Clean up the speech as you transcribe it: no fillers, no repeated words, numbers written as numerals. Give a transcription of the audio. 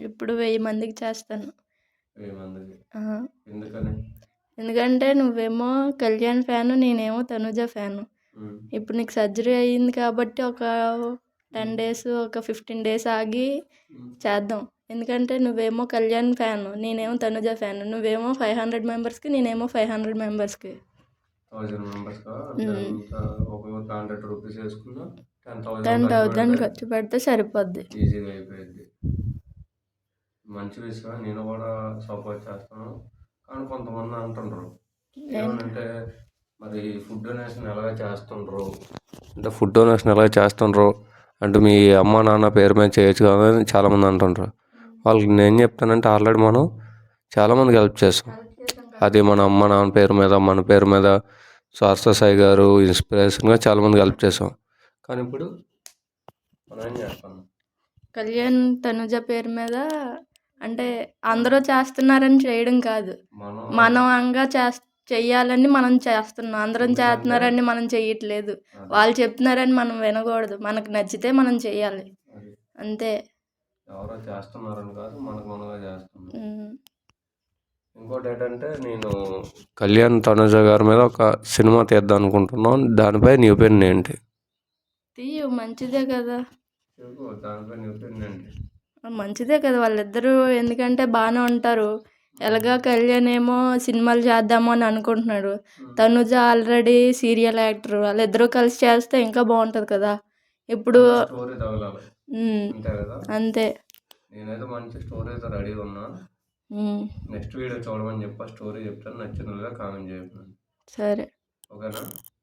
ఇప్పుడు 1000 మందికి చేస్తాను. 1000 మందికి. ఆ! ఎందుకని? ఎందుకంటే నువ్వేమో కళ్యాణ్ ఫ్యాను, నేనేమో తనుజ ఫ్యాను. హ్మ్. ఇప్పుడు నీకు సర్జరీ అయ్యింది కాబట్టి ఒక 10 హ్మ్. డేస్, ఒక 15 డేస్ ఆగి హ్మ్. చేద్దాం. ఎందుకంటే నువ్వేమో కళ్యాణ్ ఫ్యాను, నేనేమో తనుజ ఫ్యాను. నువ్వేమో 500 మెంబర్స్‌కి, నేనేమో 500 మెంబర్స్‌కి. 1000 మెంబర్స్‌కా? హ్మ్. ఎంత ఒక్కొక్కరికి ₹100 ఏసుకున్నా 10,000 ఖర్చు 10,000 పెడితే ఖర్చు పెడితే సరిపోద్ది. ఈజీగా అయిపోయిద్ది. మంచి విషయమే. నేను గూడా సపోర్ట్ చేస్తాను. కానీ కొంతమంది అంటుండ్రు. ఏంటి? ఏమనంటే మరి ఫుడ్ డొనేషన్ ఎలాగ చేస్తుండ్రు? అంటే ఫుడ్ డొనేషన్ ఎలాగ చేస్తుండ్రు? అంటే మీ అమ్మ, నాన్న పేరు మీద చేయొచ్చు కదా అని చాలామంది అంటుండ్రు. వాళ్ళకి నేనేం చెప్తానంటే ఆల్రెడీ మనం చాలామందికి హెల్ప్ చేసాం. అది మన అమ్మ, నాన్న పేరు మీద, మన పేరు మీద శాస్త్ర సాయి గారు ఇన్స్పిరేషన్‌గా చాలామందికి హెల్ప్ చేసాం. కానీ ఇప్పుడు మనం ఏం చేస్తాం? కళ్యాణ్, తనుజ పేరు మీద అంటే అందరూ చేస్తున్నారని చేయడం కాదు. మనం మనంగా చెయ్యాలని మనం చేస్తున్నాం. అందరం ఎందుకంటే చేస్తున్నారని మనం చెయ్యట్లేదు. అది వాళ్ళు చెప్తున్నారని మనం వినకూడదు. మనకు నచ్చితే మనం చెయ్యాలి. అది అంతే. ఎవరో చేస్తున్నారని కాదు, మనకు మనమే చేస్తున్నాం. హ్మ్. ఇంకోటేంటంటే నేను కళ్యాణ్, తనుజ గారి మీద ఒక సినిమా తీద్దాం అనుకుంటున్నాం. దానిపై నీ ఒపీనియన్ ఏంటి? తీయు మంచిదే కదా! చెప్పు దానిపై నీ ఒపీనియన్ ఏంటి? మంచిదే కదా! వాళ్ళిద్దరూ ఎందుకంటే బానే ఉంటారు. ఎలాగా కళ్యాణ్ ఏమో సినిమాలు చేద్దాము అని అనుకుంటున్నాడు. Tanuja already serial actor. వాళ్ళిద్దరూ కలిసి చేస్తే ఇంకా బావుంటది కదా! ఇప్పుడు మంచి స్టోరీ తగలాలి. హ్మ్. అంతే కదా? అంతే. నేనైతే మంచి స్టోరీతో రెడీగా ఉన్నా. హ్మ్. నెక్స్ట్ వీడియో చూడమని చెప్పి ఆ స్టోరీ చెప్తాను. నచ్చినట్లుగా కామెంట్ చేయండి. సరే. ఓకేనా?